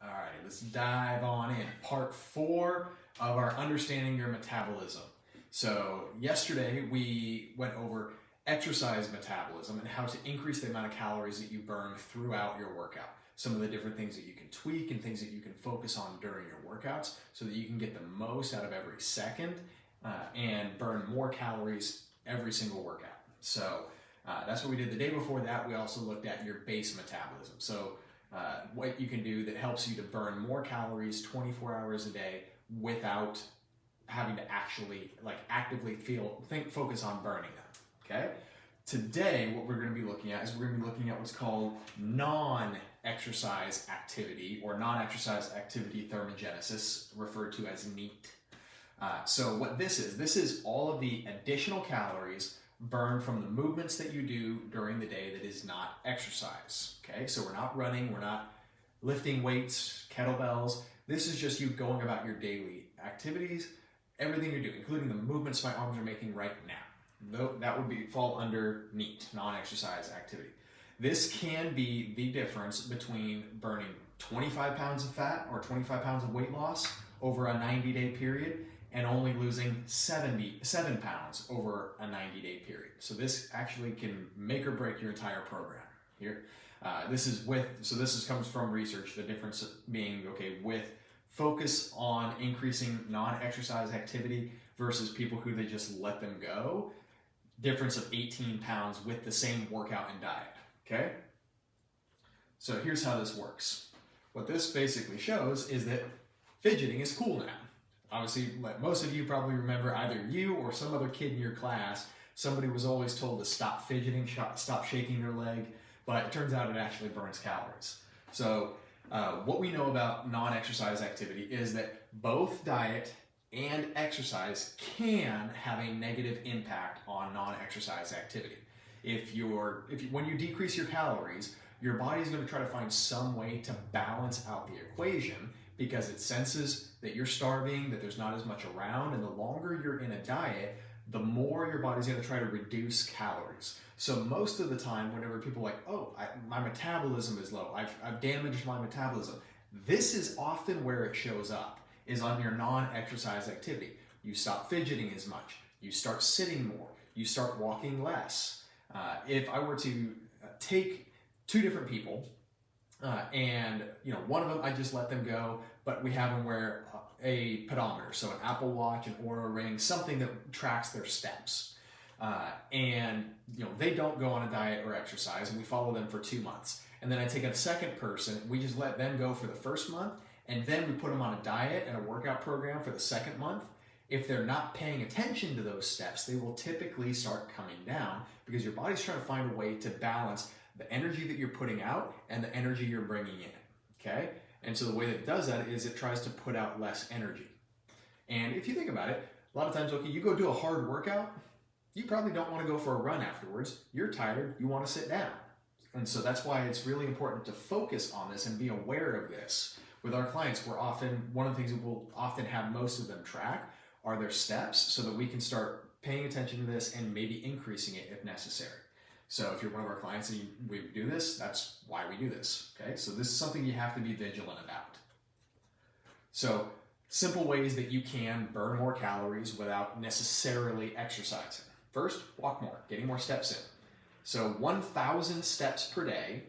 All right, let's dive on in. Part 4 of our Understanding Your Metabolism. So yesterday we went over exercise metabolism and how to increase the amount of calories that you burn throughout your workout. Some of the different things that you can tweak and things that you can focus on during your workouts so that you can get the most out of every second and burn more calories every single workout. So that's what we did. The day before that, we also looked at your base metabolism. So what you can do that helps you to burn more calories 24 hours a day without having to actually actively focus on burning them. Okay. Today, what we're going to be looking at is we're going to be looking at what's called non-exercise activity or non-exercise activity thermogenesis, referred to as NEAT. So what this is all of the additional calories burned from the movements that you do during the day that is not exercise. Okay, so we're not running, we're not lifting weights, kettlebells. This is just you going about your daily activities, everything you're doing, including the movements my arms are making right now. That would fall under NEAT, non-exercise activity. This can be the difference between burning 25 pounds of fat or 25 pounds of weight loss over a 90-day period and only losing 77 pounds over a 90-day period. So this actually can make or break your entire program here. This comes from research, the difference being, okay, with focus on increasing non-exercise activity versus people who they just let them go, difference of 18 pounds with the same workout and diet, okay? So here's how this works. What this basically shows is that fidgeting is cool now. Obviously, like most of you probably remember, either you or some other kid in your class, somebody was always told to stop fidgeting, stop shaking their leg, but it turns out it actually burns calories. So what we know about non-exercise activity is that both diet and exercise can have a negative impact on non-exercise activity. When you decrease your calories, your body's going to try to find some way to balance out the equation because it senses that you're starving, that there's not as much around, and the longer you're in a diet, the more your body's going to try to reduce calories. So most of the time, whenever people are like, oh, my metabolism is low, I've damaged my metabolism, this is often where it shows up, is on your non-exercise activity. You stop fidgeting as much, you start sitting more, you start walking less. If I were to take two different people, and one of them I just let them go, but we have them wear a pedometer, so an Apple Watch, an Oura Ring, something that tracks their steps. And they don't go on a diet or exercise, and we follow them for 2 months. And then I take a second person, we just let them go for the first month, and then we put them on a diet and a workout program for the second month. If they're not paying attention to those steps, they will typically start coming down because your body's trying to find a way to balance the energy that you're putting out and the energy you're bringing in, okay? And so the way that it does that is it tries to put out less energy. And if you think about it, a lot of times, okay, you go do a hard workout, you probably don't want to go for a run afterwards. You're tired, you want to sit down. And so that's why it's really important to focus on this and be aware of this. With our clients, one of the things that we'll often have most of them track are their steps so that we can start paying attention to this and maybe increasing it if necessary. So if you're one of our clients and we do this, that's why we do this, okay? So this is something you have to be vigilant about. So simple ways that you can burn more calories without necessarily exercising. First, walk more, getting more steps in. So 1,000 steps per day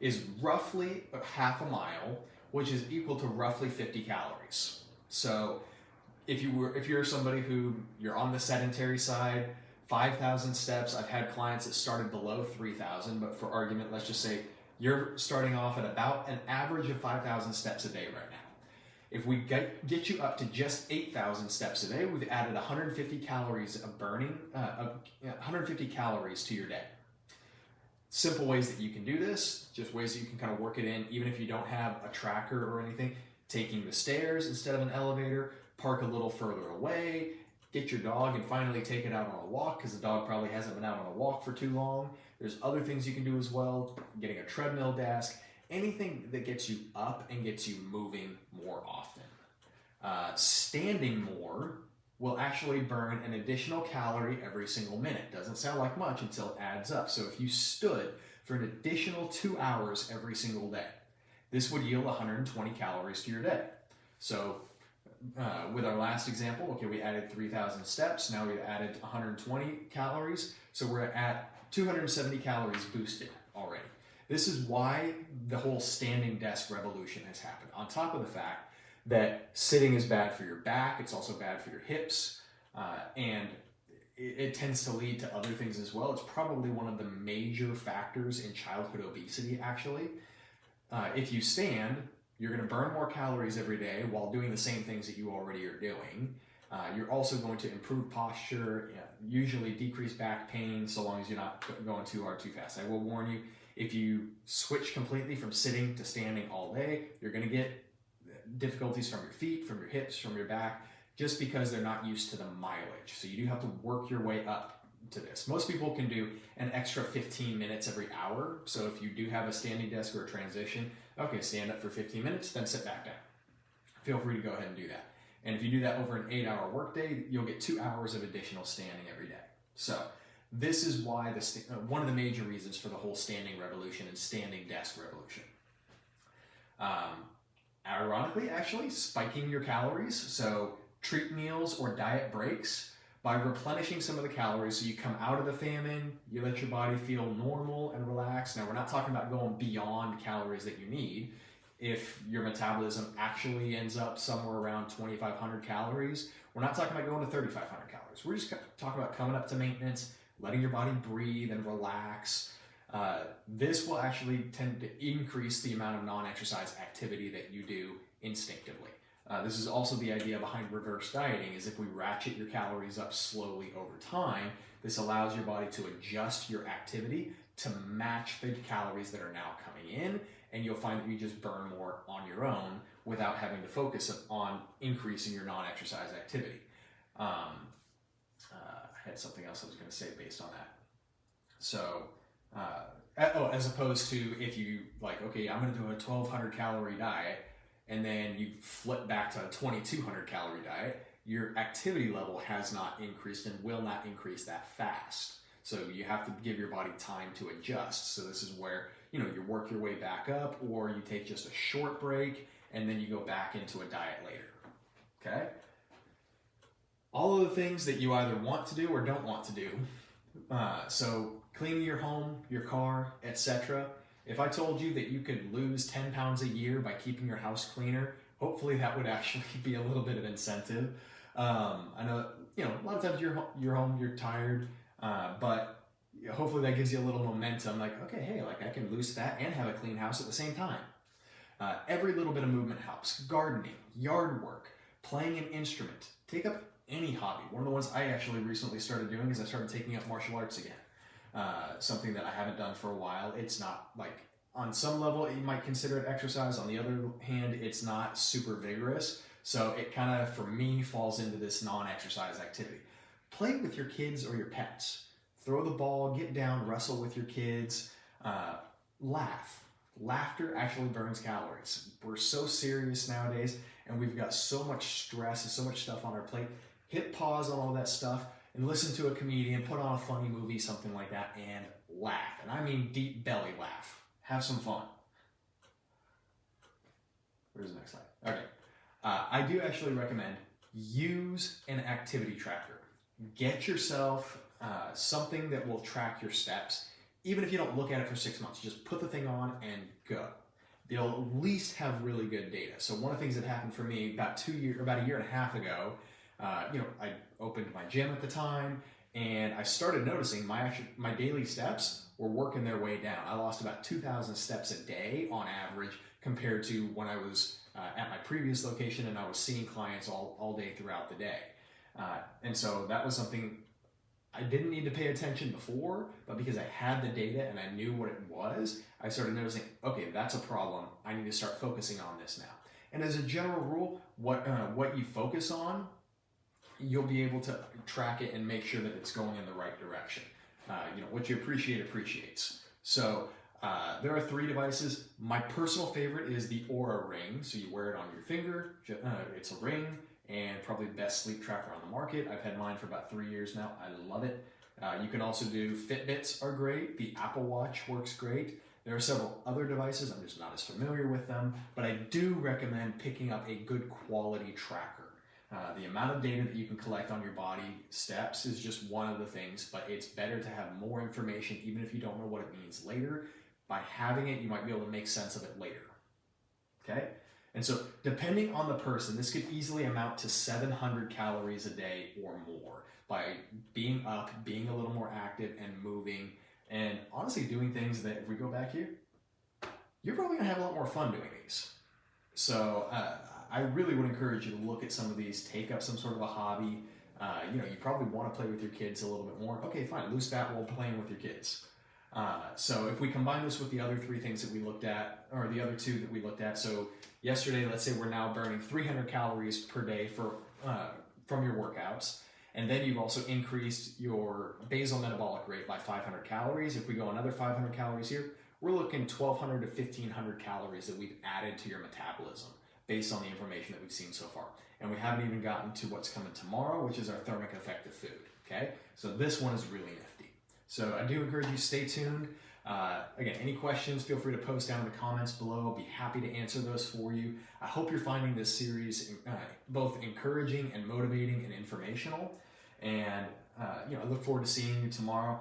is roughly half a mile, which is equal to roughly 50 calories. So if you're somebody who you're on the sedentary side, 5,000 steps, I've had clients that started below 3,000, but for argument, let's just say you're starting off at about an average of 5,000 steps a day right now. If we get you up to just 8,000 steps a day, we've added 150 calories of burning, 150 calories to your day. Simple ways that you can do this, just ways that you can kind of work it in, even if you don't have a tracker or anything. Taking the stairs instead of an elevator, park a little further away, get your dog and finally take it out on a walk because the dog probably hasn't been out on a walk for too long. There's other things you can do as well, getting a treadmill desk, anything that gets you up and gets you moving more often. Standing more will actually burn an additional calorie every single minute. Doesn't sound like much until it adds up. So if you stood for an additional 2 hours every single day, this would yield 120 calories to your day. So with our last example, okay, we added 3,000 steps. Now we've added 120 calories. So we're at 270 calories boosted already. This is why the whole standing desk revolution has happened. On top of the fact that sitting is bad for your back, it's also bad for your hips, and it tends to lead to other things as well. It's probably one of the major factors in childhood obesity, actually. If you stand, you're going to burn more calories every day while doing the same things that you already are doing. You're also going to improve posture, usually decrease back pain, so long as you're not going too hard too fast. I will warn you, if you switch completely from sitting to standing all day, you're going to get difficulties from your feet, from your hips, from your back, just because they're not used to the mileage. So you do have to work your way up to this. Most people can do an extra 15 minutes every hour. So if you do have a standing desk or a transition, okay, stand up for 15 minutes, then sit back down. Feel free to go ahead and do that. And if you do that over an 8-hour workday, you'll get 2 hours of additional standing every day. So this is why one of the major reasons for the whole standing revolution and standing desk revolution. Ironically, actually, spiking your calories. So treat meals or diet breaks by replenishing some of the calories so you come out of the famine, you let your body feel normal and relaxed. Now, we're not talking about going beyond calories that you need. If your metabolism actually ends up somewhere around 2,500 calories, we're not talking about going to 3,500 calories. We're just talking about coming up to maintenance, letting your body breathe and relax. This will actually tend to increase the amount of non-exercise activity that you do instinctively. This is also the idea behind reverse dieting, is if we ratchet your calories up slowly over time, this allows your body to adjust your activity to match the calories that are now coming in, and you'll find that you just burn more on your own without having to focus on increasing your non-exercise activity. I had something else I was going to say based on that. So, as opposed to if you like, okay, I'm going to do a 1,200 calorie diet, and then you flip back to a 2,200 calorie diet, your activity level has not increased and will not increase that fast. So you have to give your body time to adjust. So this is where, you work your way back up, or you take just a short break and then you go back into a diet later. Okay? All of the things that you either want to do or don't want to do. So cleaning your home, your car, etc. If I told you that you could lose 10 pounds a year by keeping your house cleaner, hopefully that would actually be a little bit of incentive. I know, a lot of times you're home, you're tired, but hopefully that gives you a little momentum. Like, okay, hey, I can lose fat and have a clean house at the same time. Every little bit of movement helps. Gardening, yard work, playing an instrument. Take up any hobby. One of the ones I actually recently started doing is I started taking up martial arts again. Something that I haven't done for a while. It's not on some level you might consider it exercise. On the other hand, it's not super vigorous. So it kind of, for me, falls into this non-exercise activity. Play with your kids or your pets. Throw the ball, get down, wrestle with your kids, laugh. Laughter actually burns calories. We're so serious nowadays, and we've got so much stress and so much stuff on our plate. Hit pause on all that stuff and listen to a comedian, put on a funny movie, something like that, and laugh. And I mean deep belly laugh. Have some fun. Where's the next slide? Okay. I do actually recommend use an activity tracker. Get yourself something that will track your steps. Even if you don't look at it for 6 months, just put the thing on and go. They'll at least have really good data. So one of the things that happened for me about a year and a half ago, I opened my gym at the time, and I started noticing my daily steps were working their way down. I lost about 2,000 steps a day on average compared to when I was at my previous location and I was seeing clients all day throughout the day. And so that was something I didn't need to pay attention before, but because I had the data and I knew what it was, I started noticing, okay, that's a problem. I need to start focusing on this now. And as a general rule, what you focus on, you'll be able to track it and make sure that it's going in the right direction. What you appreciate appreciates. So there are 3 devices. My personal favorite is the Oura Ring. So you wear it on your finger. It's a ring and probably the best sleep tracker on the market. I've had mine for about 3 years now. I love it. You can also do Fitbits are great. The Apple Watch works great. There are several other devices, I'm just not as familiar with them, but I do recommend picking up a good quality tracker. The amount of data that you can collect on your body steps is just one of the things, but it's better to have more information even if you don't know what it means later. By having it, you might be able to make sense of it later. Okay? And so depending on the person, this could easily amount to 700 calories a day or more by being up, being a little more active and moving, and honestly doing things that, if we go back here, you're probably gonna have a lot more fun doing these. So I really would encourage you to look at some of these, take up some sort of a hobby. You probably want to play with your kids a little bit more. Okay, fine, lose fat while playing with your kids. So if we combine this with the other three things that we looked at, or the other two that we looked at, so yesterday, let's say we're now burning 300 calories per day from your workouts, and then you've also increased your basal metabolic rate by 500 calories. If we go another 500 calories here, we're looking 1,200 to 1,500 calories that we've added to your metabolism based on the information that we've seen so far. And we haven't even gotten to what's coming tomorrow, which is our thermic effect of food, okay? So this one is really nifty. So I do encourage you, stay tuned. Again, any questions, feel free to post down in the comments below. I'll be happy to answer those for you. I hope you're finding this series both encouraging and motivating and informational. And I look forward to seeing you tomorrow.